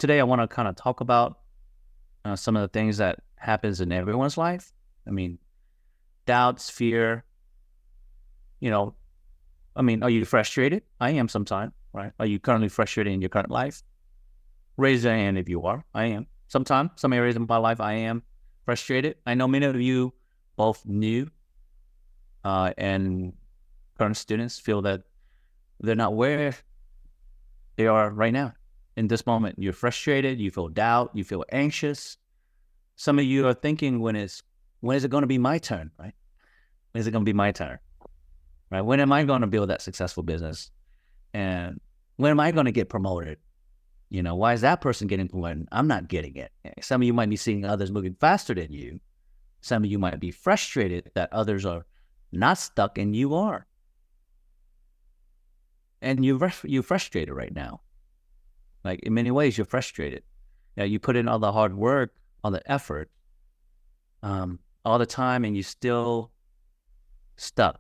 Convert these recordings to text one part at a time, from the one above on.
today I want to kind of talk about some of the things that happens in everyone's life. I mean, doubts, fear. You know, are you frustrated? I am sometimes, right? Are you currently frustrated in your current life? Raise your hand if you are. I am. Sometimes, some areas of my life, I am frustrated. I know many of you, both new and current students, feel that they're not where they are right now. In this moment, you're frustrated, you feel doubt, you feel anxious. Some of you are thinking, when is it going to be my turn, right? When is it going to be my turn, right? When am I going to build that successful business? And when am I going to get promoted? Why is that person getting promoted? I'm not getting it. Some of you might be seeing others moving faster than you. Some of you might be frustrated that others are not stuck and you are. And you're frustrated right now. Like in many ways, you're frustrated. You put in all the hard work, all the effort, all the time, and you're still stuck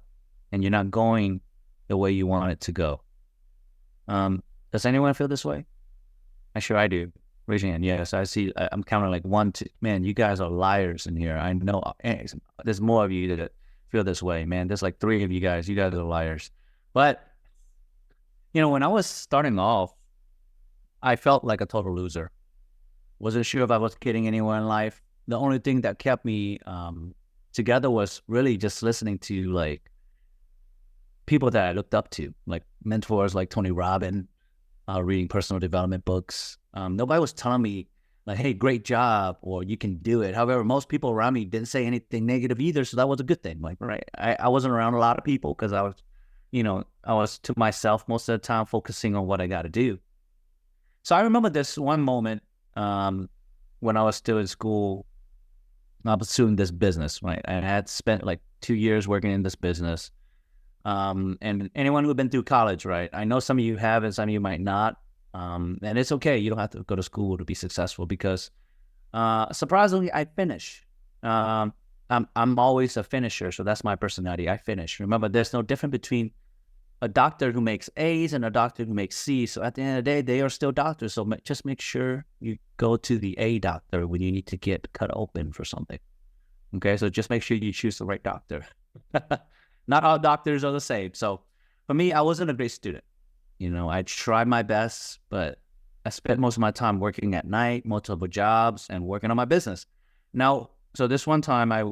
and you're not going the way you want it to go. Does anyone feel this way? I'm sure I do. Raise your hand. Yes, I see. I'm counting like 1, 2. Man, you guys are liars in here. I know there's more of you that feel this way, man. There's like 3 of you guys. You guys are liars. But, when I was starting off, I felt like a total loser. Wasn't sure if I was getting anywhere in life. The only thing that kept me together was really just listening to like people that I looked up to, like mentors like Tony Robbins, reading personal development books. Nobody was telling me like, hey, great job, or you can do it. However, most people around me didn't say anything negative either. So that was a good thing. Like, right. I wasn't around a lot of people because I was to myself most of the time, focusing on what I got to do. So I remember this one moment when I was still in school, pursuing this business, right? I had spent like 2 years working in this business. And anyone who's been through college, right? I know some of you have and some of you might not. And it's okay. You don't have to go to school to be successful because surprisingly, I finish. I'm always a finisher. So that's my personality. I finish. Remember, there's no difference between a doctor who makes A's and a doctor who makes C's. So at the end of the day, they are still doctors. So just make sure you go to the A doctor when you need to get cut open for something. Okay, so just make sure you choose the right doctor. Not all doctors are the same. So for me, I wasn't a great student. I tried my best, but I spent most of my time working at night, multiple jobs, and working on my business. Now, so this one time I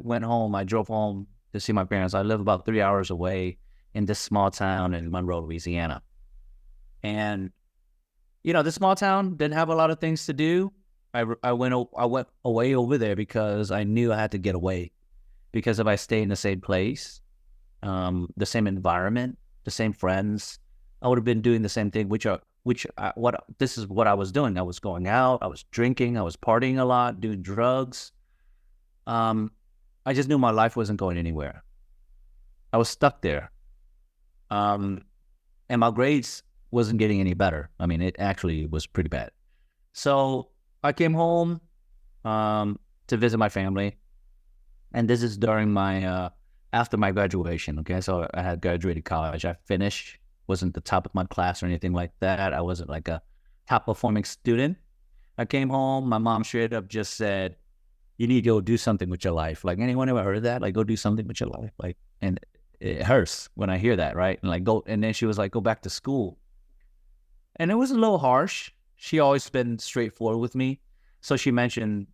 drove home to see my parents. I live about 3 hours away in this small town in Monroe, Louisiana. And, this small town didn't have a lot of things to do. I went away over there because I knew I had to get away. Because if I stay in the same place, the same environment, the same friends, I would have been doing the same thing, this is what I was doing. I was going out, I was drinking, I was partying a lot, doing drugs. I just knew my life wasn't going anywhere. I was stuck there. And my grades wasn't getting any better. I mean, it actually was pretty bad. So I came home to visit my family. And this is during after my graduation. Okay, so I had graduated college. I finished, wasn't the top of my class or anything like that. I wasn't like a top performing student. I came home. My mom straight up just said, "You need to go do something with your life." Like, anyone ever heard that? Like, go do something with your life. Like, and it hurts when I hear that, right? And then she was like, "Go back to school." And it was a little harsh. She always been straightforward with me. So she mentioned,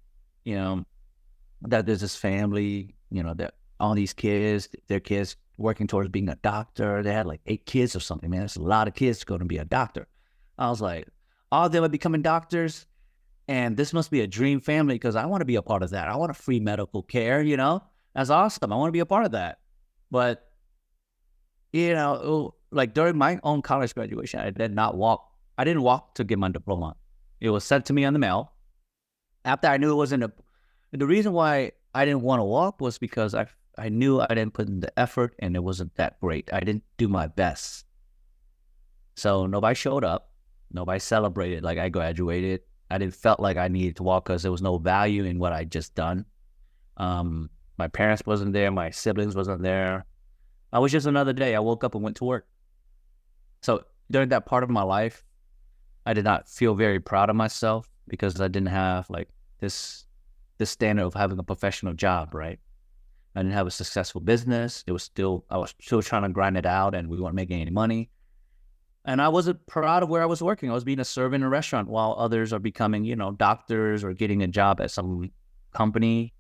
that there's this family, that all these kids, their kids working towards being a doctor. They had like 8 kids or something, man. That's a lot of kids going to be a doctor. I was like, all of them are becoming doctors. And this must be a dream family because I want to be a part of that. I want a free medical care, That's awesome. I want to be a part of that. But, like during my own college graduation, I didn't walk to get my diploma. It was sent to me on the mail. After I knew it wasn't the reason why I didn't want to walk was because I knew I didn't put in the effort and it wasn't that great. I didn't do my best. So nobody showed up. Nobody celebrated like I graduated. I didn't felt like I needed to walk because there was no value in what I just done. My parents wasn't there. My siblings wasn't there. I was just another day. I woke up and went to work. So during that part of my life, I did not feel very proud of myself. because I didn't have like this standard of having a professional job, right? I didn't have a successful business. I was still trying to grind it out, and we weren't making any money. And I wasn't proud of where I was working. I was being a servant in a restaurant while others are becoming, doctors or getting a job at some company.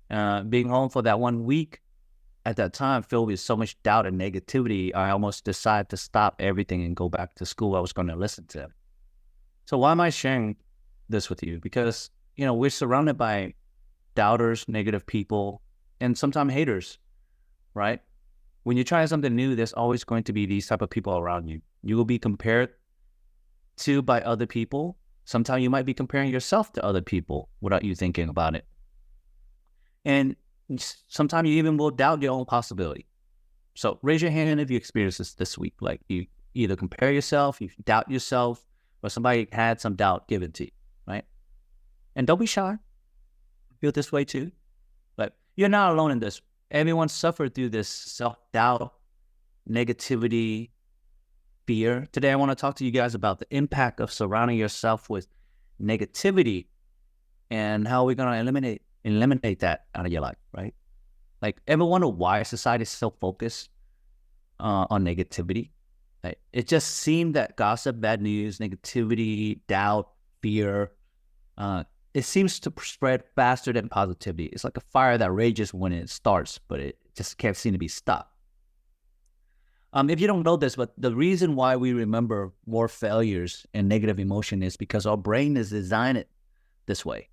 Being home for that 1 week at that time filled with so much doubt and negativity, I almost decided to stop everything and go back to school I was going to listen to. So why am I sharing this with you? Because, we're surrounded by doubters, negative people, and sometimes haters, right? When you're trying something new, there's always going to be these type of people around you. You will be compared to by other people. Sometimes you might be comparing yourself to other people without you thinking about it. And sometimes you even will doubt your own possibility. So raise your hand if you experience this week. Like you either compare yourself, you doubt yourself, or somebody had some doubt given to you, right? And don't be shy. Feel this way too. But you're not alone in this. Everyone suffered through this self-doubt, negativity, fear. Today, I want to talk to you guys about the impact of surrounding yourself with negativity and how we're going to eliminate that out of your life, right? Like, ever wonder why society is so focused on negativity? Right? It just seemed that gossip, bad news, negativity, doubt, fear, it seems to spread faster than positivity. It's like a fire that rages when it starts, but it just can't seem to be stopped. If you don't know this, but the reason why we remember more failures and negative emotion is because our brain is designed this way.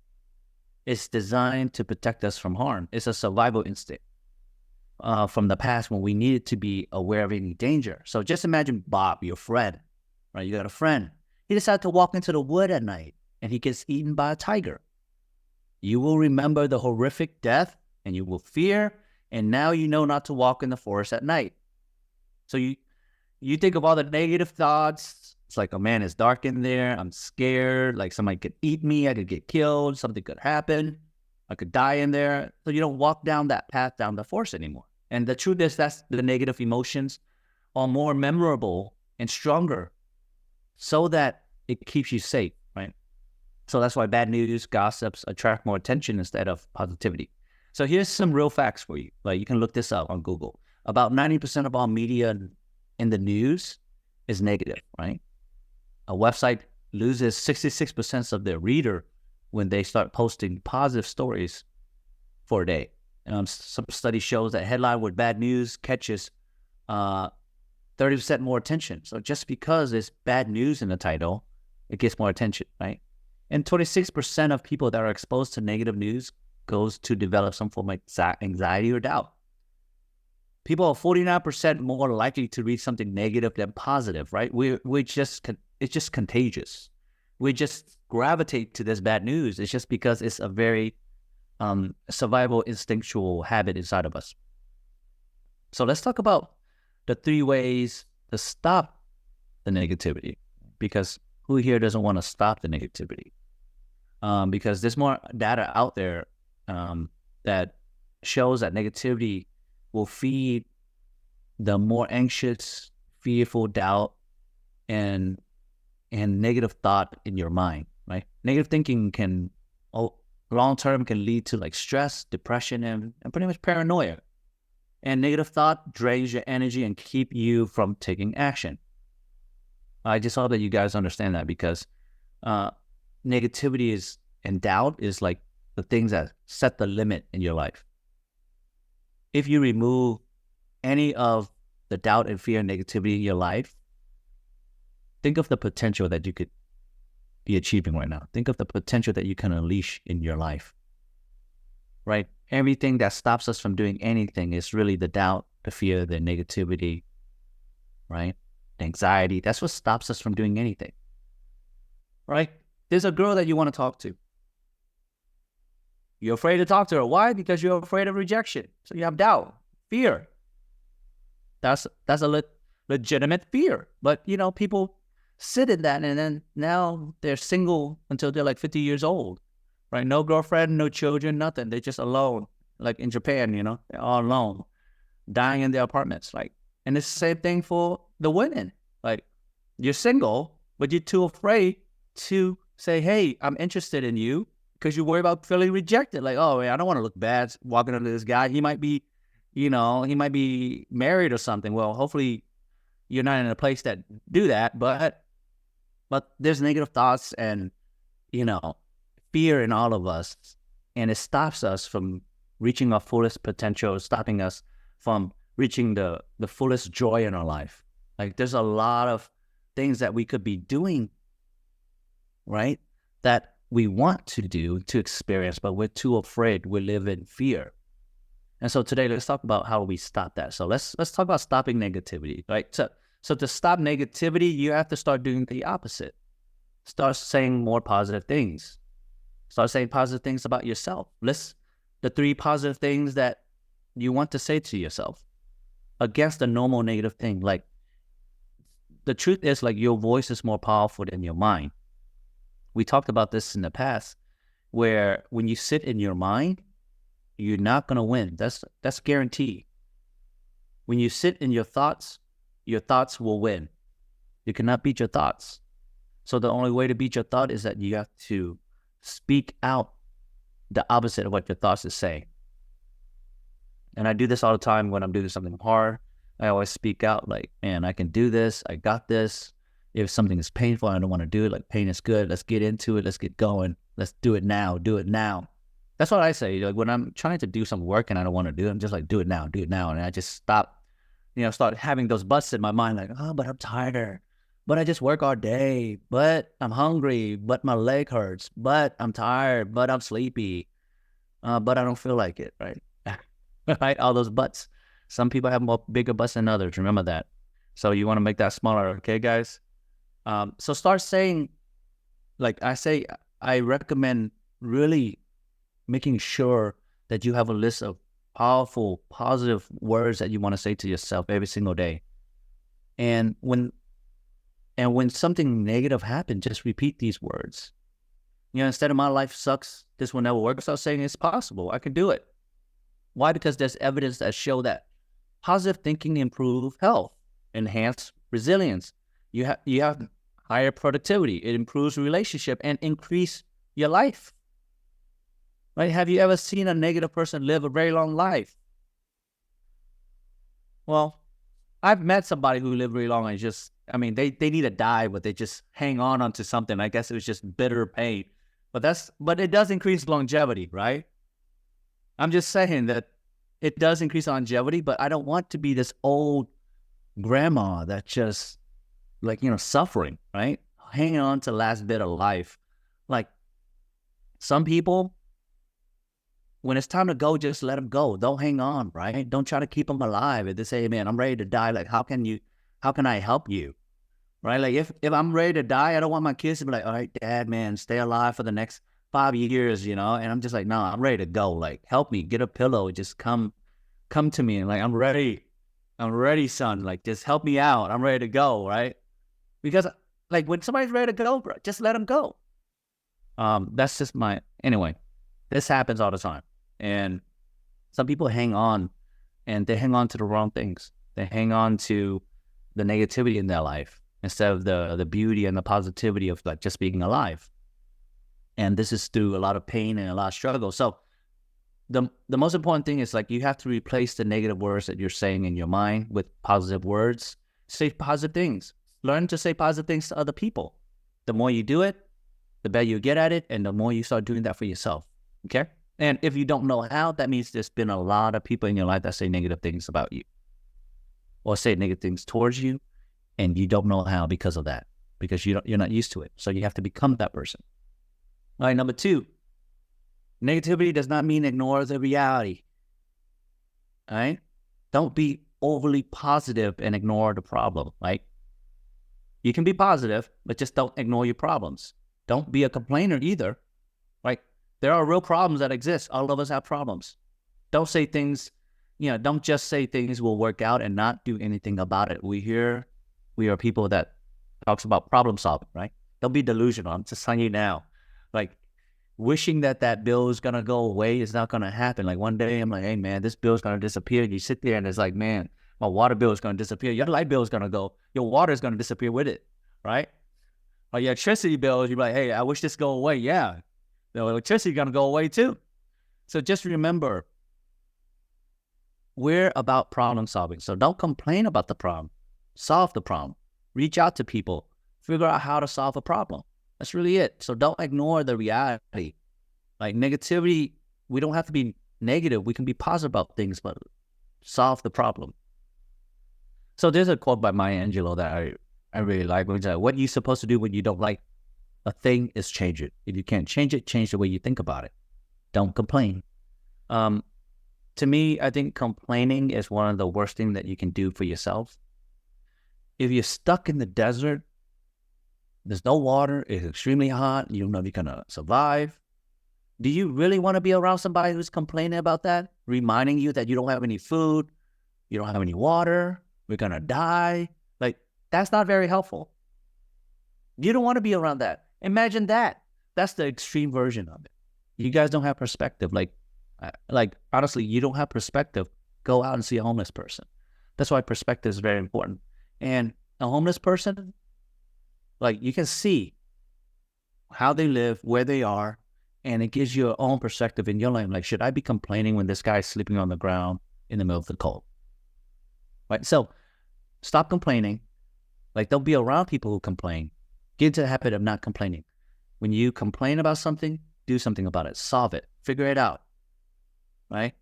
It's designed to protect us from harm. It's a survival instinct from the past when we needed to be aware of any danger. So just imagine Bob, your friend, right? You got a friend. He decided to walk into the wood at night and he gets eaten by a tiger. You will remember the horrific death and you will fear, and now you know not to walk in the forest at night. So you think of all the negative thoughts. It's like, oh man, it's dark in there. I'm scared. Like somebody could eat me. I could get killed. Something could happen. I could die in there. So you don't walk down that path down the forest anymore. And the truth is that's the negative emotions are more memorable and stronger so that it keeps you safe, right? So that's why bad news, gossips attract more attention instead of positivity. So here's some real facts for you. Like you can look this up on Google. About 90% of all media in the news is negative, right? A website loses 66% of their reader when they start posting positive stories for a day. Some study shows that headline with bad news catches 30% more attention. So just because there's bad news in the title, it gets more attention, right? And 26% of people that are exposed to negative news goes to develop some form of anxiety or doubt. People are 49% more likely to read something negative than positive, right? It's just contagious. We just gravitate to this bad news. It's just because it's a very survival instinctual habit inside of us. So let's talk about the 3 ways to stop the negativity, because who here doesn't want to stop the negativity? Because there's more data out there that shows that negativity will feed the more anxious, fearful doubt, and negative thought in your mind, right? Negative thinking can, long-term, can lead to like stress, depression, and pretty much paranoia. And negative thought drains your energy and keep you from taking action. I just hope that you guys understand that, because negativity and doubt is like the things that set the limit in your life. If you remove any of the doubt and fear and negativity in your life, think of the potential that you could be achieving right now. Think of the potential that you can unleash in your life, right? Everything that stops us from doing anything is really the doubt, the fear, the negativity, right? The anxiety. That's what stops us from doing anything, right? There's a girl that you want to talk to. You're afraid to talk to her. Why? Because you're afraid of rejection. So you have doubt, fear. That's a legitimate fear. But, people sit in that, and then now they're single until they're like 50 years old, right? No girlfriend, no children, nothing. They're just alone. Like in Japan, they're all alone, dying in their apartments. And it's the same thing for the women. Like, you're single, but you're too afraid to Say, hey, I'm interested in you, because you worry about feeling rejected. Like, oh, man, I don't want to look bad walking up to this guy. He might be, he might be married or something. Well, hopefully you're not in a place that do that, but there's negative thoughts and, you know, fear in all of us, and it stops us from reaching our fullest potential, stopping us from reaching the fullest joy in our life. Like, there's a lot of things that we could be doing, right, that we want to do, to experience, but we're too afraid. We live in fear. And so today, let's talk about how we stop that. So let's talk about stopping negativity, right? So to stop negativity, you have to start doing the opposite. Start saying more positive things. Start saying positive things about yourself. List the 3 positive things that you want to say to yourself against the normal negative thing. Like, the truth is, like, your voice is more powerful than your mind. We talked about this in the past, where when you sit in your mind, you're not going to win. That's guaranteed. When you sit in your thoughts will win. You cannot beat your thoughts. So the only way to beat your thought is that you have to speak out the opposite of what your thoughts is saying. And I do this all the time when I'm doing something hard. I always speak out like, man, I can do this. I got this. If something is painful, I don't want to do it. Like, pain is good. Let's get into it. Let's get going. Let's do it now. Do it now. That's what I say. Like, when I'm trying to do some work and I don't want to do it, I'm just like, do it now. Do it now. And I just start having those buts in my mind. Like, oh, but I'm tired. But I just work all day. But I'm hungry. But my leg hurts. But I'm tired. But I'm sleepy. But I don't feel like it, right? Right? All those buts. Some people have more bigger butts than others. Remember that. So you want to make that smaller, okay, guys? So start saying, like I say, I recommend really making sure that you have a list of powerful, positive words that you want to say to yourself every single day. And when something negative happens, just repeat these words. Instead of my life sucks, this will never work, start saying it's possible. I can do it. Why? Because there's evidence that show that positive thinking improves health, enhance resilience. You have higher productivity. It improves relationship and increase your life. Right? Have you ever seen a negative person live a very long life? Well, I've met somebody who lived really long and they need to die, but they just hang on to something. I guess it was just bitter pain. But it does increase longevity, right? I'm just saying that it does increase longevity, but I don't want to be this old grandma that just suffering, right? Hanging on to the last bit of life. Like, some people, when it's time to go, just let them go. Don't hang on, right? Don't try to keep them alive. If they say, hey, man, I'm ready to die, like, how can I help you? Right? Like, if I'm ready to die, I don't want my kids to be like, all right, Dad, man, stay alive for the next 5 years, and I'm just like, no, I'm ready to go. Like, help me, get a pillow, just come to me, and like, I'm ready, son. Like, just help me out. I'm ready to go, right? Because, like, when somebody's ready to go, bro, just let them go. That's just anyway, this happens all the time. And some people hang on, and they hang on to the wrong things. They hang on to the negativity in their life instead of the beauty and the positivity of, like, just being alive. And this is through a lot of pain and a lot of struggle. So the most important thing is, like, you have to replace the negative words that you're saying in your mind with positive words. Say positive things. Learn to say positive things to other people. The more you do it, the better you get at it, and the more you start doing that for yourself. Okay? And if you don't know how, that means there's been a lot of people in your life that say negative things about you or say negative things towards you, and you don't know how because of that, because you're not used to it. So you have to become that person. All right, number 2, negativity does not mean ignore the reality. All right? Don't be overly positive and ignore the problem, right? You can be positive, but just don't ignore your problems. Don't be a complainer either, right? There are real problems that exist. All of us have problems. Don't say things, don't just say things will work out and not do anything about it. We are people that talks about problem solving, right? Don't be delusional. I'm just telling you now. Like, wishing that bill is going to go away is not going to happen. Like, one day I'm like, hey, man, this bill is going to disappear. And you sit there and it's like, man, my water bill is going to disappear. Your light bill is going to go. Your water is going to disappear with it, right? Or your electricity bills, you're like, hey, I wish this go away. Yeah, the electricity gonna go away too. So just remember, we're about problem solving. So don't complain about the problem. Solve the problem. Reach out to people. Figure out how to solve a problem. That's really it. So don't ignore the reality. Like negativity, we don't have to be negative. We can be positive about things, but solve the problem. So there's a quote by Maya Angelou that I really like. Which is, what are you supposed to do when you don't like a thing is change it. If you can't change it, change the way you think about it. Don't complain. To me, I think complaining is one of the worst things that you can do for yourself. If you're stuck in the desert, there's no water, it's extremely hot, you don't know if you're going to survive. Do you really want to be around somebody who's complaining about that? Reminding you that you don't have any food, you don't have any water, we're going to die. Like, that's not very helpful. You don't want to be around that. Imagine that. That's the extreme version of it. You guys don't have perspective. Like honestly, you don't have perspective. Go out and see a homeless person. That's why perspective is very important. And a homeless person, like you can see how they live, where they are, and it gives you your own perspective in your life. Like, should I be complaining when this guy's sleeping on the ground in the middle of the cold? Right? So stop complaining. Like, don't be around people who complain. Get into the habit of not complaining. When you complain about something, do something about it. Solve it. Figure it out. Right?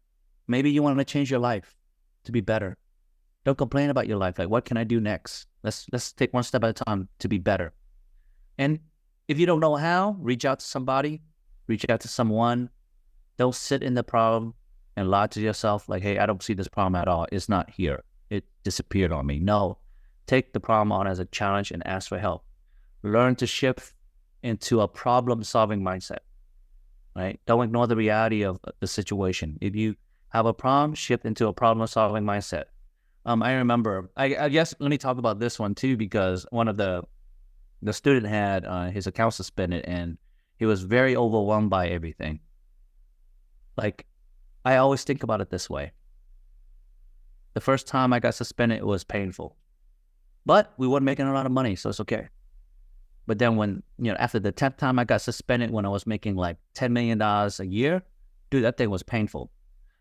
Maybe you want to change your life to be better. Don't complain about your life. Like, what can I do next? Let's take one step at a time to be better. And if you don't know how, reach out to somebody, reach out to someone. Don't sit in the problem and lie to yourself like, hey, I don't see this problem at all. It's not here. It disappeared on me. No, take the problem on as a challenge and ask for help. Learn to shift into a problem-solving mindset, right? Don't ignore the reality of the situation. If you have a problem, shift into a problem-solving mindset. I remember, I guess, let me talk about this one too, because one of the student had his account suspended and he was very overwhelmed by everything. Like, I always think about it this way. The first time I got suspended, it was painful, but we weren't making a lot of money, so it's okay. But then when, after the 10th time I got suspended, when I was making like $10 million a year, dude, that thing was painful.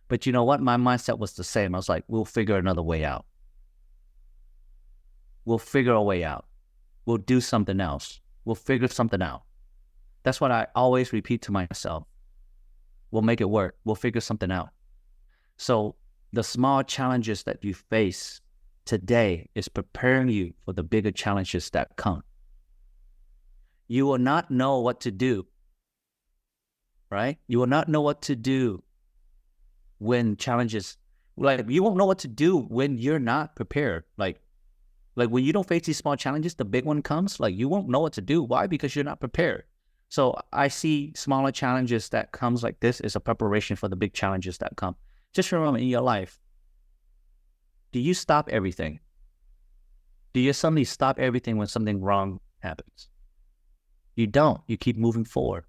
But you know what? My mindset was the same. I was like, we'll figure another way out. We'll figure a way out. We'll do something else. We'll figure something out. That's what I always repeat to myself. We'll make it work. We'll figure something out. So the small challenges that you face today is preparing you for the bigger challenges that come. You will not know what to do, right? You will not know what to do when challenges, like you won't know what to do when you're not prepared. Like when you don't face these small challenges, the big one comes, like you won't know what to do. Why? Because you're not prepared. So I see smaller challenges that comes like this is a preparation for the big challenges that come. Just remember, in your life, do you stop everything? Do you suddenly stop everything when something wrong happens? You don't. You keep moving forward.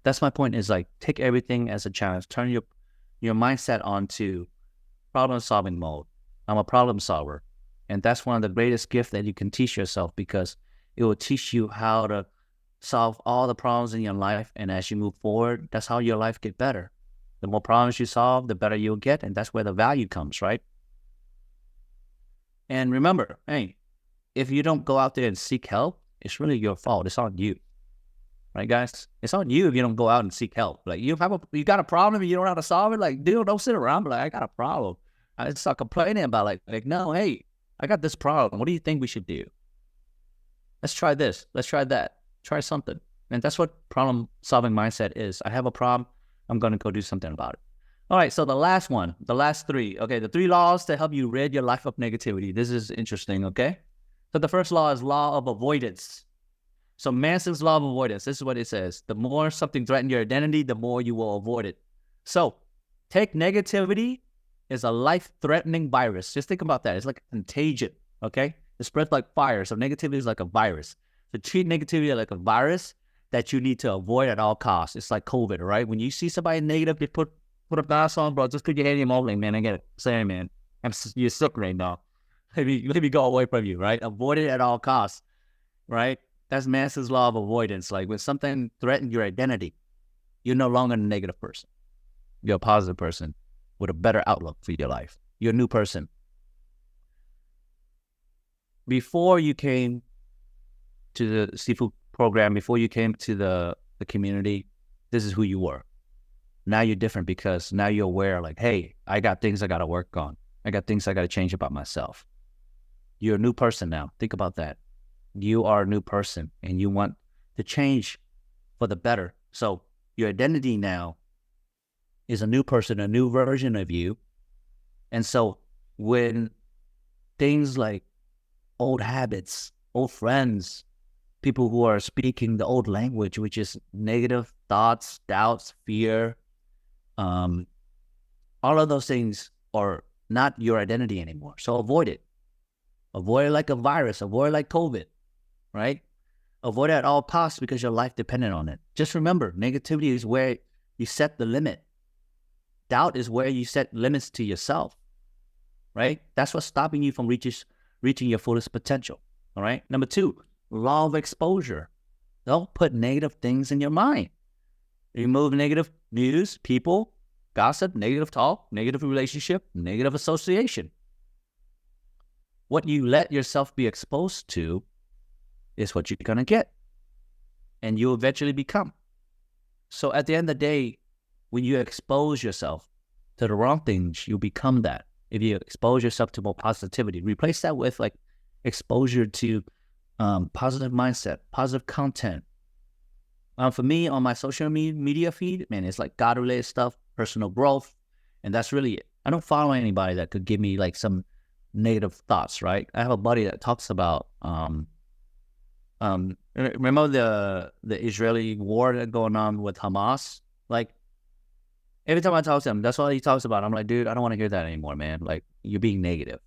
That's my point, is like, take everything as a challenge. Turn your mindset onto problem-solving mode. I'm a problem solver. And that's one of the greatest gifts that you can teach yourself, because it will teach you how to solve all the problems in your life. And as you move forward, that's how your life get better. The more problems you solve, the better you'll get. And that's where the value comes, right? And remember, hey, if you don't go out there and seek help, it's really your fault. It's on you. Right, guys? It's on you if you don't go out and seek help. Like, you got a problem and you don't know how to solve it. Like, dude, don't sit around like, I got a problem. I start complaining about like, no, hey, I got this problem. What do you think we should do? Let's try this. Let's try that. Try something. And that's what problem-solving mindset is. I have a problem. I'm going to go do something about it. All right, so the last one, the last three. Okay, the 3 laws to help you rid your life of negativity. This is interesting, okay? So the first law is law of avoidance. So Manson's law of avoidance, this is what it says. The more something threatens your identity, the more you will avoid it. So take negativity as a life-threatening virus. Just think about that. It's like a contagion, okay? It spreads like fire. So negativity is like a virus. So treat negativity like a virus that you need to avoid at all costs. It's like COVID, right? When you see somebody negative, you put a mask on, bro. Just put your hand in your mouth, like, man, I get it. Say, man, you're sick right now. Let me go away from you, right? Avoid it at all costs. right? That's Maslow's law of avoidance. Like when something threatens your identity, you're no longer a negative person. You're a positive person with a better outlook for your life. You're a new person. Before you came to the seafood program, before you came to the community, this is who you were. Now you're different because now you're aware, like, hey, I got things I got to work on. I got things I got to change about myself. You're a new person now. Think about that. You are a new person and you want to change for the better. So your identity now is a new person, a new version of you. And so when things like old habits, old friends, people who are speaking the old language, which is negative thoughts, doubts, fear, all of those things are not your identity anymore. So avoid it. Avoid it like a virus. Avoid it like COVID, right? Avoid it at all costs because your life depended on it. Just remember, negativity is where you set the limit. Doubt is where you set limits to yourself, right? That's what's stopping you from reaching your fullest potential, all right? Number 2, law of exposure. Don't put negative things in your mind. Remove negative news, people, gossip, negative talk, negative relationship, negative association. What you let yourself be exposed to is what you're going to get. And you eventually become. So at the end of the day, when you expose yourself to the wrong things, you become that. If you expose yourself to more positivity, replace that with like exposure to positive mindset, positive content. For me, on my social media feed, man, it's like God-related stuff, personal growth, and that's really it. I don't follow anybody that could give me like some negative thoughts, right? I have a buddy that talks about, remember the Israeli war that's going on with Hamas? Like, every time I talk to him, that's all he talks about. I'm like, dude, I don't want to hear that anymore, man. Like, you're being negative.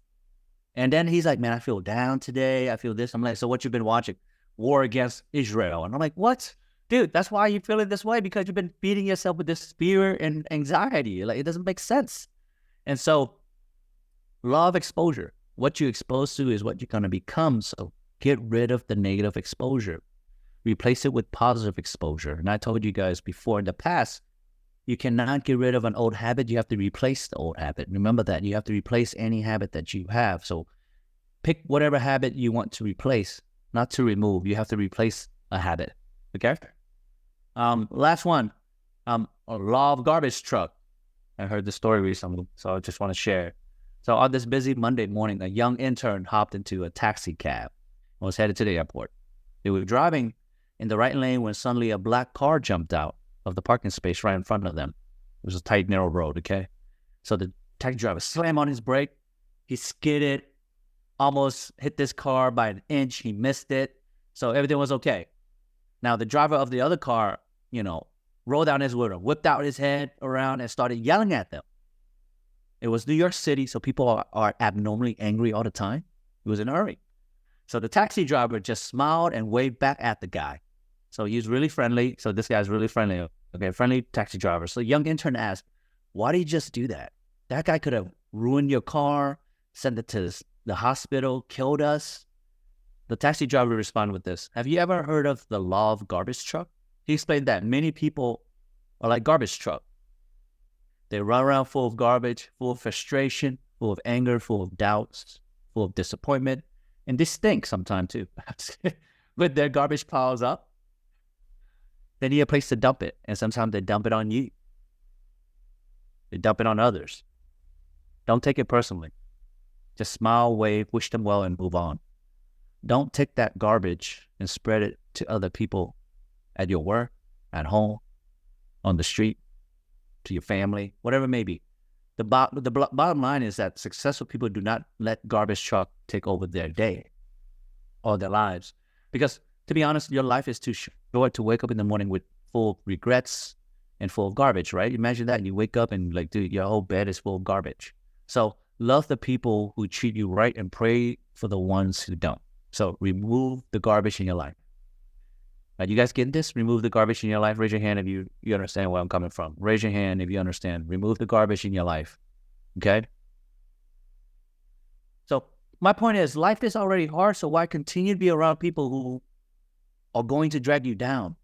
And then he's like, man, I feel down today. I feel this. I'm like, so what you been watching? War against Israel. And I'm like, what? Dude, that's why you're feeling this way, because you've been feeding yourself with this fear and anxiety. Like, it doesn't make sense. And so, law of exposure. What you expose to is what you're going to become. So get rid of the negative exposure. Replace it with positive exposure. And I told you guys before in the past, you cannot get rid of an old habit. You have to replace the old habit. Remember that. You have to replace any habit that you have. So pick whatever habit you want to replace, not to remove. You have to replace a habit. Okay? Last one. A law of garbage truck. I heard the story recently, so I just want to share. So on this busy Monday morning, a young intern hopped into a taxi cab and was headed to the airport. They were driving in the right lane when suddenly a black car jumped out of the parking space right in front of them. It was a tight, narrow road, okay? So the taxi driver slammed on his brake. He skidded, almost hit this car by an inch. He missed it. So everything was okay. Now, the driver of the other car, rolled down his window, whipped out his head around and started yelling at them. It was New York City, so people are abnormally angry all the time. He was in a hurry. So the taxi driver just smiled and waved back at the guy. So he's really friendly. So this guy's really friendly. Okay, friendly taxi driver. So the young intern asked, why did you just do that? That guy could have ruined your car, sent it to the hospital, killed us. The taxi driver responded with this. Have you ever heard of the law of garbage truck? He explained that many people are like garbage truck. They run around full of garbage, full of frustration, full of anger, full of doubts, full of disappointment. And they stink sometimes too. But their garbage piles up. They need a place to dump it. And sometimes they dump it on you. They dump it on others. Don't take it personally. Just smile, wave, wish them well, and move on. Don't take that garbage and spread it to other people at your work, at home, on the street, to your family, whatever it may be. The bottom line is that successful people do not let garbage truck take over their day or their lives. Because, to be honest, your life is too short to wake up in the morning with full of regrets and full of garbage, right? Imagine that. You wake up and dude, your whole bed is full of garbage. So love the people who treat you right and pray for the ones who don't. So remove the garbage in your life. You guys get this? Remove the garbage in your life. Raise your hand if you understand where I'm coming from. Raise your hand if you understand. Remove the garbage in your life. Okay? So my point is, life is already hard, so why continue to be around people who are going to drag you down?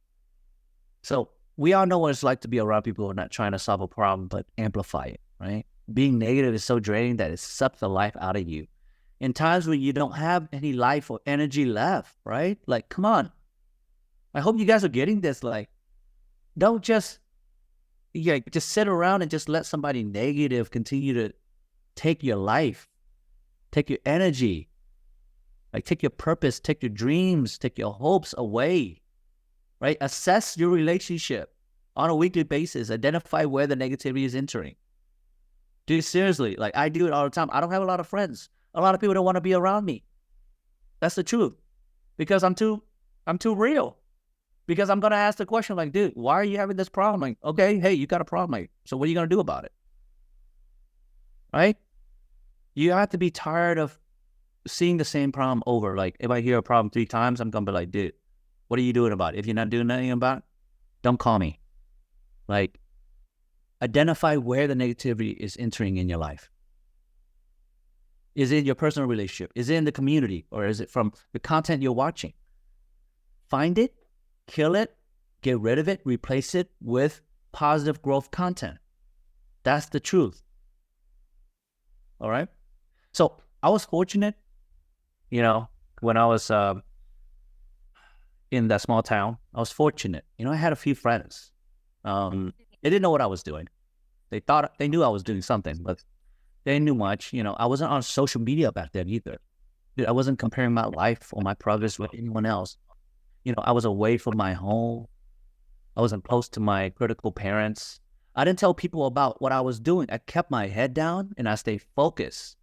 So we all know what it's like to be around people who are not trying to solve a problem, but amplify it, right? Being negative is so draining that it sucks the life out of you. In times when you don't have any life or energy left, right? Like, come on. I hope you guys are getting this. Like, don't just sit around and just let somebody negative continue to take your life, take your energy, like take your purpose, take your dreams, take your hopes away, right? Assess your relationship on a weekly basis. Identify where the negativity is entering. Do it seriously. Like, I do it all the time. I don't have a lot of friends. A lot of people don't want to be around me. That's the truth. Because I'm too real. Because I'm gonna ask the question like, dude, why are you having this problem? Like, okay, hey, you got a problem, mate. So what are you gonna do about it? Right? You have to be tired of seeing the same problem over. Like, if I hear a problem 3 times, I'm gonna be like, dude, what are you doing about it? If you're not doing anything about it, don't call me. Like, identify where the negativity is entering in your life. Is it your personal relationship? Is it in the community? Or is it from the content you're watching? Find it, kill it, get rid of it, replace it with positive growth content. That's the truth. All right? So I was fortunate, when I was in that small town, I was fortunate. I had a few friends. They didn't know what I was doing. They knew I was doing something, but they didn't know much. I wasn't on social media back then either. I wasn't comparing my life or my progress with anyone else. I was away from my home. I wasn't close to my critical parents. I didn't tell people about what I was doing. I kept my head down and I stayed focused.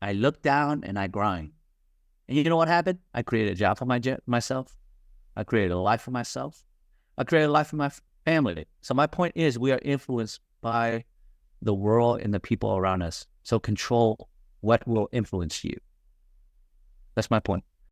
I looked down and I grind. And you know what happened? I created a job for myself. I created a life for myself. I created a life for my family. So my point is, we are influenced by the world and the people around us. So control what will influence you. That's my point.